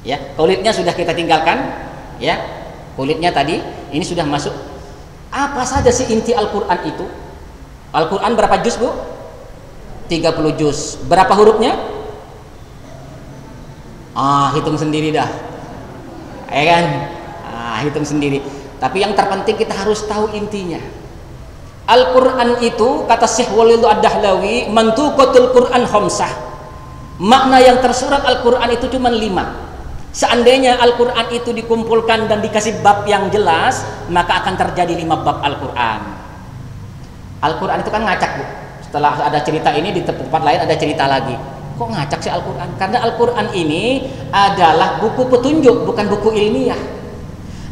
S1: Ya, kulitnya sudah kita tinggalkan. Ya, kulitnya tadi, ini sudah masuk. Apa saja sih inti Al-Quran itu? Al-Quran berapa juz, Bu? 30 juz. Berapa hurufnya? Hitung sendiri dah. Kan? Hitung sendiri. Tapi yang terpenting kita harus tahu intinya. Al-Quran itu, kata Syekh Walid Ad-Dahlawi, mantuqatul Quran khamsah. Makna yang tersurat Al-Quran itu cuma 5. Seandainya Al-Quran itu dikumpulkan dan dikasih bab yang jelas, maka akan terjadi 5 bab Al-Quran. Al-Quran itu kan ngacak, Bu. Setelah ada cerita ini, di tempat lain ada cerita lagi. Kok ngacak sih Al-Quran? Karena Al-Quran ini adalah buku petunjuk, bukan buku ilmiah.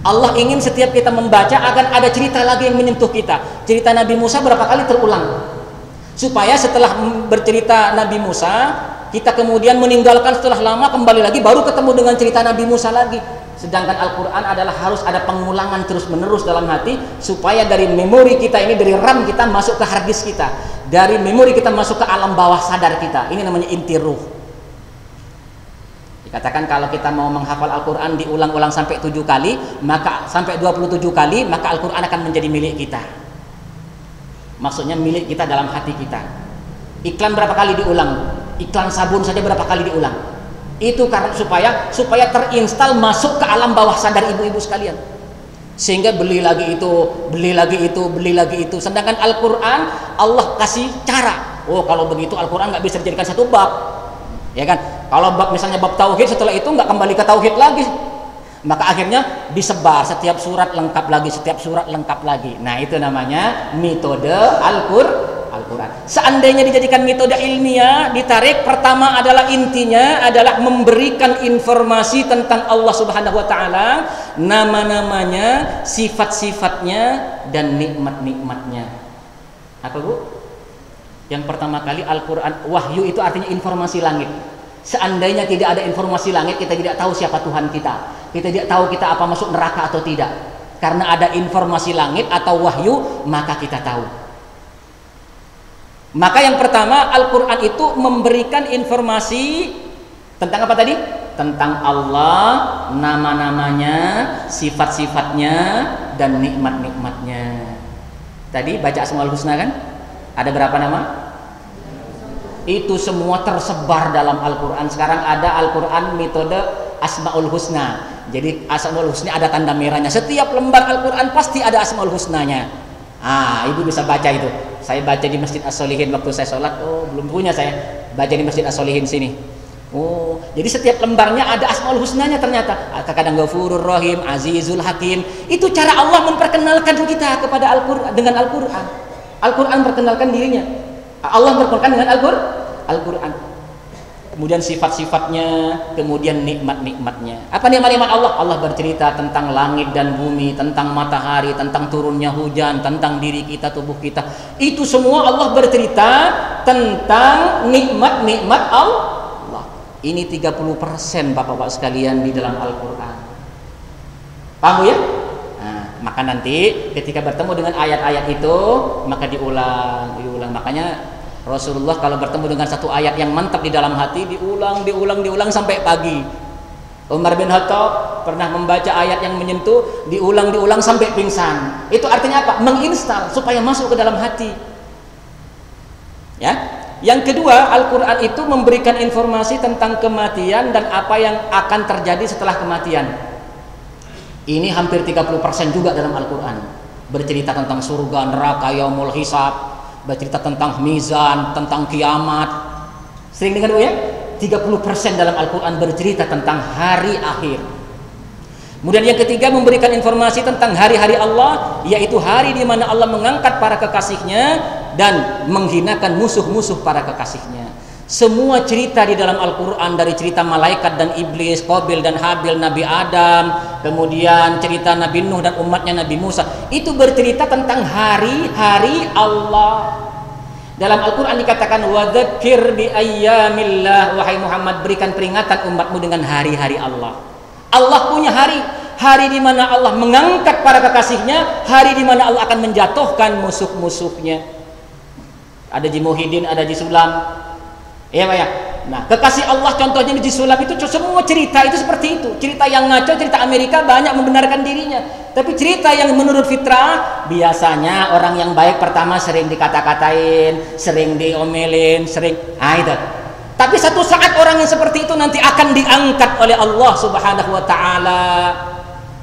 S1: Allah ingin setiap kita membaca akan ada cerita lagi yang menyentuh kita. Cerita Nabi Musa berapa kali terulang, supaya setelah bercerita Nabi Musa, kita kemudian meninggalkan setelah lama, kembali lagi baru ketemu dengan cerita Nabi Musa lagi. Sedangkan Al-Quran adalah harus ada pengulangan terus menerus dalam hati, supaya dari memori kita ini, dari RAM kita masuk ke hard disk kita, dari memori kita masuk ke alam bawah sadar kita. Ini namanya inti ruh. Dikatakan kalau kita mau menghafal Al-Quran diulang-ulang sampai 7 kali, maka sampai 27 kali, maka Al-Quran akan menjadi milik kita. Maksudnya milik kita dalam hati kita. Iklan berapa kali diulang? Iklan sabun saja berapa kali diulang? Itu karena supaya terinstal masuk ke alam bawah sadar ibu-ibu sekalian. Sehingga beli lagi itu. Sedangkan Al-Quran Allah kasih cara. Oh, kalau begitu Al-Quran nggak bisa dijadikan satu bab. Ya kan? Kalau bab misalnya bab tauhid, setelah itu nggak kembali ke tauhid lagi. Maka akhirnya disebar, setiap surat lengkap lagi. Nah, itu namanya metode Al-Quran. Seandainya dijadikan metode ilmiah, ditarik, pertama adalah intinya adalah memberikan informasi tentang Allah Subhanahu wa taala, nama-namanya, sifat-sifatnya, dan nikmat-nikmatnya. Apa, Bu? Yang pertama kali Al-Quran, wahyu itu artinya informasi langit. Seandainya tidak ada informasi langit, kita tidak tahu siapa Tuhan kita. Kita tidak tahu kita apa masuk neraka atau tidak. Karena ada informasi langit atau wahyu, maka kita tahu. Maka yang pertama, Al-Quran itu memberikan informasi tentang apa tadi? Tentang Allah, nama-namanya, sifat-sifatnya, dan nikmat-nikmatnya. Tadi baca Asmaul Husna kan? Ada berapa nama? Itu semua tersebar dalam Al-Quran. Sekarang ada Al-Quran metode Asmaul Husna. Jadi Asmaul Husna ada tanda merahnya. Setiap lembar Al-Quran pasti ada Asmaul Husnanya. Ibu bisa baca itu. Saya baca di Masjid As-Solihin waktu saya sholat. Oh, belum punya saya. Baca di Masjid As-Solihin sini. Oh, jadi setiap lembarnya ada Asmaul Husnanya ternyata. Kadang Ghafurur Rahim, Azizul Hakim. Itu cara Allah memperkenalkan kita kepada Al-Quran dengan Al-Quran. Al-Quran perkenalkan dirinya, Allah perkenalkan dengan Al-Quran. Kemudian sifat-sifatnya, kemudian nikmat-nikmatnya. Apa nikmat-nikmat Allah? Allah bercerita tentang langit dan bumi, tentang matahari, tentang turunnya hujan, tentang diri kita, tubuh kita. Itu semua Allah bercerita tentang nikmat-nikmat Allah. Ini 30% Bapak-bapak sekalian di dalam Al-Quran. Paham ya? Maka nanti ketika bertemu dengan ayat-ayat itu, maka diulang. Makanya Rasulullah kalau bertemu dengan satu ayat yang mantap di dalam hati, diulang sampai pagi. Umar bin Khattab pernah membaca ayat yang menyentuh, diulang sampai pingsan. Itu artinya apa? Menginstal supaya masuk ke dalam hati. Ya. Yang kedua, Al-Quran itu memberikan informasi tentang kematian dan apa yang akan terjadi setelah kematian. Ini hampir 30% juga dalam Al-Quran. Bercerita tentang surga, neraka, yaumul hisab, bercerita tentang mizan, tentang kiamat. Sering dengar ya? 30% dalam Al-Quran bercerita tentang hari akhir. Kemudian yang ketiga memberikan informasi tentang hari-hari Allah, yaitu hari di mana Allah mengangkat para kekasihnya dan menghinakan musuh-musuh para kekasihnya. Semua cerita di dalam Al-Quran, dari cerita malaikat dan iblis, Qabil dan Habil, Nabi Adam, kemudian cerita Nabi Nuh dan umatnya Nabi Musa, itu bercerita tentang hari-hari Allah. Dalam Al-Quran dikatakan wadzakir bi ayyamillah, wahai Muhammad, berikan peringatan umatmu dengan hari-hari Allah. Allah punya hari di mana Allah mengangkat para kekasihnya, hari di mana Allah akan menjatuhkan musuh-musuhnya. Ada Ji Muhyiddin, ada Ji Sulam, ya Pak ya. Nah, kekasih Allah contohnya di Ji Sulam itu semua cerita itu seperti itu. Cerita yang ngaco, cerita Amerika banyak membenarkan dirinya. Tapi cerita yang menurut fitrah, biasanya orang yang baik pertama sering dikata-katain, sering diomelin, itu. Tapi satu saat orang yang seperti itu nanti akan diangkat oleh Allah Subhanahu wa taala.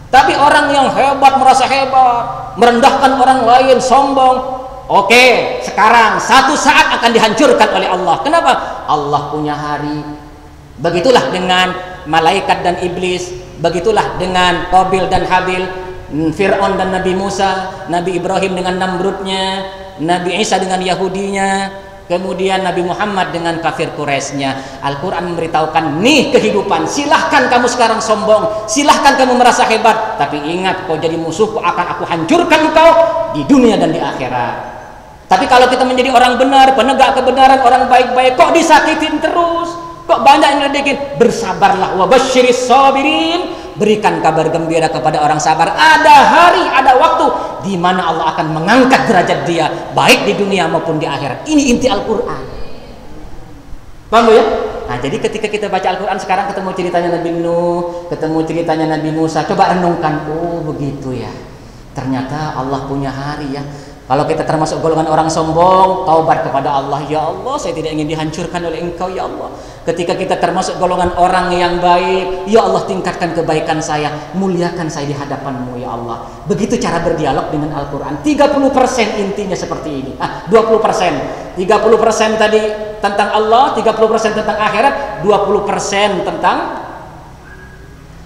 S1: Tapi orang yang hebat, merasa hebat, merendahkan orang lain, sombong, oke, sekarang satu saat akan dihancurkan oleh Allah. Kenapa? Allah punya hari. Begitulah dengan malaikat dan iblis, begitulah dengan Qabil dan Habil, Fir'aun dan Nabi Musa, Nabi Ibrahim dengan Namrudnya, Nabi Isa dengan Yahudinya, kemudian Nabi Muhammad dengan kafir Quraisynya. Al-Quran memberitahukan, nih kehidupan, silahkan kamu sekarang sombong, silahkan kamu merasa hebat, tapi ingat, kau jadi musuhku, akan aku hancurkan kau di dunia dan di akhirat. Tapi kalau kita menjadi orang benar, penegak kebenaran, orang baik-baik, kok disakitin terus, kok banyak yang ngeledekin, bersabarlah, wa basyiris sabirin, berikan kabar gembira kepada orang sabar. Ada hari, ada waktu di mana Allah akan mengangkat derajat dia, baik di dunia maupun di akhirat. Ini inti Al-Quran. Paham ya? Nah, jadi ketika kita baca Al-Quran sekarang, ketemu ceritanya Nabi Nuh, ketemu ceritanya Nabi Musa, coba renungkan, oh begitu ya, ternyata Allah punya hari ya. Kalau kita termasuk golongan orang sombong, taubat kepada Allah, ya Allah, saya tidak ingin dihancurkan oleh Engkau ya Allah. Ketika kita termasuk golongan orang yang baik, ya Allah, tingkatkan kebaikan saya, muliakan saya di hadapan-Mu ya Allah. Begitu cara berdialog dengan Al-Quran. 30% intinya seperti ini. 20%. 30% tadi tentang Allah, 30% tentang akhirat, 20% tentang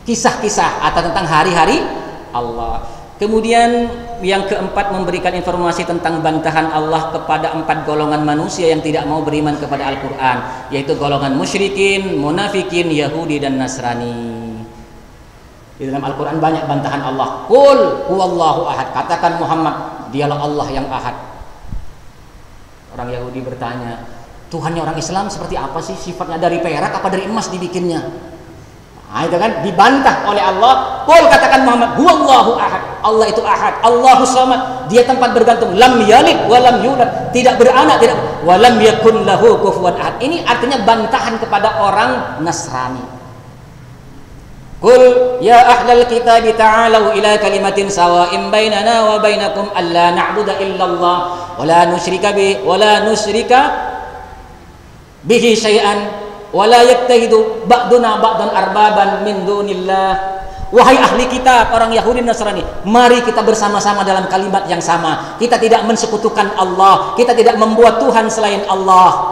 S1: kisah-kisah atau tentang hari-hari Allah. Kemudian yang keempat, memberikan informasi tentang bantahan Allah kepada 4 golongan manusia yang tidak mau beriman kepada Al-Quran, yaitu golongan musyrikin, munafikin, Yahudi dan Nasrani. Di dalam Al-Quran banyak bantahan Allah. Qul huwallahu ahad, katakan Muhammad, dialah Allah yang ahad. Orang Yahudi bertanya, Tuhannya orang Islam seperti apa sih? Sifatnya dari perak apa dari emas dibikinnya? Nah, itu kan dibantah oleh Allah. Qul, katakan Muhammad, huwallahu ahad, Allah itu ahad, Allahus samad, dia tempat bergantung, lam yalid wa lam yulad, tidak beranak, tidak, wa lam yakun lahu kufuwan ahad. Ini artinya bantahan kepada orang Nasrani. Qul ya ahlal kitab ta'alu ila kalimatin sawa'in bainana wa bainakum alla na'budu illallah wa la nusyrika bihi syai'an wala yattahidu ba'duna ba'dan arbaban min dunillah. Wahai ahli kitab, orang Yahudi Nasrani, mari kita bersama-sama dalam kalimat yang sama. Kita tidak mensekutukan Allah, kita tidak membuat Tuhan selain Allah.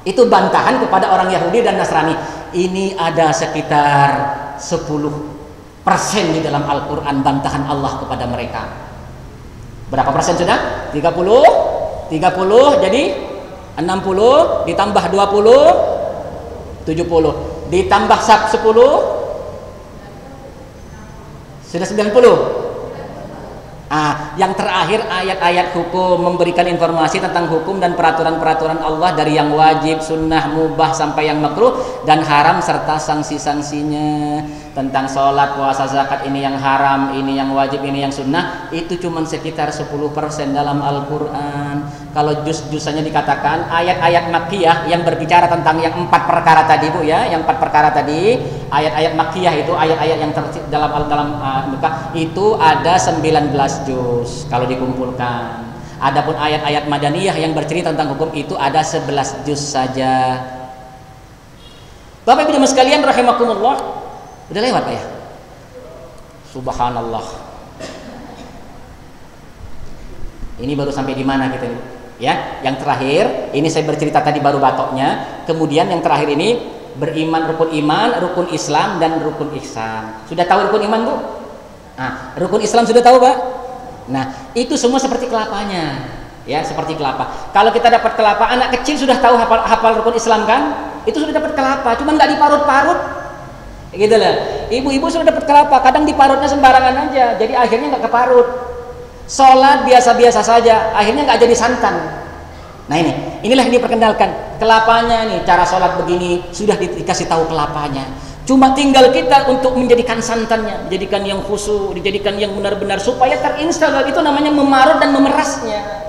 S1: Itu bantahan kepada orang Yahudi dan Nasrani. Ini ada sekitar 10% di dalam Al-Quran bantahan Allah kepada mereka. Berapa persen sudah? 30 jadi 60 ditambah 20 70, ditambah 10 sudah 90. Yang terakhir ayat-ayat hukum, memberikan informasi tentang hukum dan peraturan-peraturan Allah, dari yang wajib, sunnah, mubah sampai yang makruh dan haram serta sanksi-sanksinya. Tentang sholat, puasa, zakat, ini yang haram, ini yang wajib, ini yang sunnah. Itu cuma sekitar 10% dalam Al-Quran. Kalau juz-juzannya dikatakan ayat-ayat makkiyah yang berbicara tentang yang 4 perkara tadi, Bu ya, yang 4 perkara tadi, ayat-ayat makkiyah itu ayat-ayat yang dalam itu ada 19 juz kalau dikumpulkan. Adapun ayat-ayat madaniyah yang bercerita tentang hukum itu ada 11 juz saja. Bapak Ibu jemaah sekalian rahimakumullah. Udah lewat Pak ya? Subhanallah. Ini baru sampai di mana kita? Ya, yang terakhir ini saya bercerita tadi baru batoknya. Kemudian yang terakhir ini beriman, rukun Islam dan rukun ihsan. Sudah tahu rukun iman, Bu? Nah, rukun Islam sudah tahu, Pak? Nah, itu semua seperti kelapanya. Ya, seperti kelapa. Kalau kita dapat kelapa, anak kecil sudah tahu hafal rukun Islam kan? Itu sudah dapat kelapa, cuma nggak diparut-parut. Gitu lah. Ibu-ibu sudah dapat kelapa, kadang diparutnya sembarangan aja, jadi akhirnya nggak keparut. Sholat biasa-biasa saja, akhirnya nggak jadi santan. Nah inilah yang diperkenalkan. Kelapanya nih, cara sholat begini, sudah dikasih tahu kelapanya. Cuma tinggal kita untuk menjadikan santannya, menjadikan yang khusyuk, dijadikan yang benar-benar supaya terinstal. Itu namanya memarut dan memerasnya.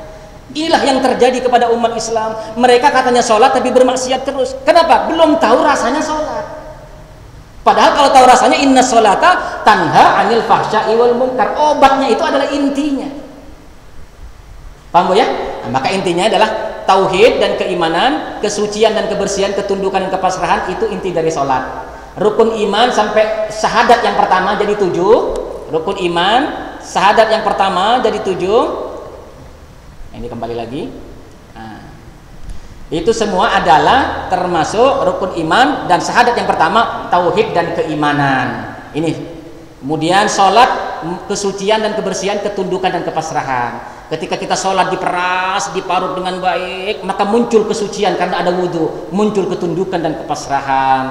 S1: Inilah yang terjadi kepada umat Islam. Mereka katanya sholat tapi bermaksiat terus. Kenapa? Belum tahu rasanya sholat. Padahal kalau tahu rasanya, inna sholata tanha anil fahsya'i wal munkar. Obatnya itu adalah intinya. Paham, Bu, ya? Nah, maka intinya adalah tauhid dan keimanan, kesucian dan kebersihan, ketundukan dan kepasrahan. Itu inti dari sholat. Rukun iman sampai syahadat yang pertama jadi 7. Rukun iman, syahadat yang pertama jadi 7. Ini kembali lagi. Nah, itu semua adalah termasuk rukun iman dan syahadat yang pertama, tauhid dan keimanan. Ini. Kemudian sholat, kesucian dan kebersihan, ketundukan dan kepasrahan. Ketika kita sholat diperas, diparut dengan baik, maka muncul kesucian karena ada wudhu, muncul ketundukan dan kepasrahan.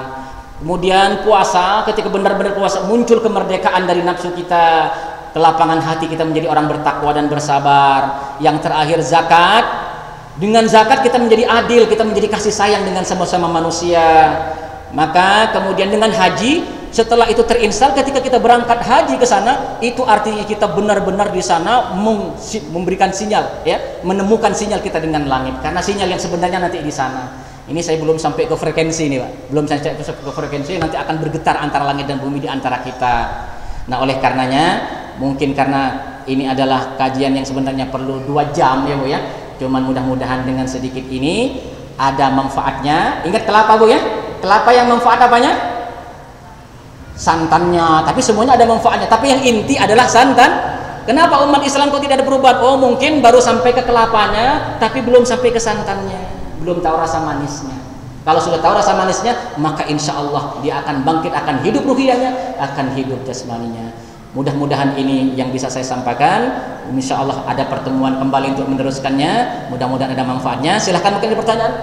S1: Kemudian puasa, ketika benar-benar puasa, muncul kemerdekaan dari nafsu kita, kelapangan hati kita menjadi orang bertakwa dan bersabar. Yang terakhir zakat. Dengan zakat kita menjadi adil, kita menjadi kasih sayang dengan sama-sama manusia. Maka kemudian dengan haji, setelah itu terinstal, ketika kita berangkat haji ke sana, itu artinya kita benar-benar di sana memberikan sinyal, ya, menemukan sinyal kita dengan langit. Karena sinyal yang sebenarnya nanti di sana. Ini saya belum sampai ke frekuensi nih, Pak. Belum sampai ke frekuensi, nanti akan bergetar antara langit dan bumi di antara kita. Nah, oleh karenanya, mungkin karena ini adalah kajian yang sebenarnya perlu 2 jam ya, Bu, ya. Cuman mudah-mudahan dengan sedikit ini ada manfaatnya. Ingat kelapa, Bu, ya. Kelapa yang manfaat apanya? Santannya. Tapi semuanya ada manfaatnya. Tapi yang inti adalah santan. Kenapa umat Islam kok tidak ada perubahan? Oh, mungkin baru sampai ke kelapanya, tapi belum sampai ke santannya. Belum tahu rasa manisnya. Kalau sudah tahu rasa manisnya, maka insya Allah dia akan bangkit, akan hidup ruhiyahnya, akan hidup jasmaninya. Mudah-mudahan ini yang bisa saya sampaikan. Insya Allah ada pertemuan kembali untuk meneruskannya. Mudah-mudahan ada manfaatnya. Silahkan mungkin ada pertanyaan.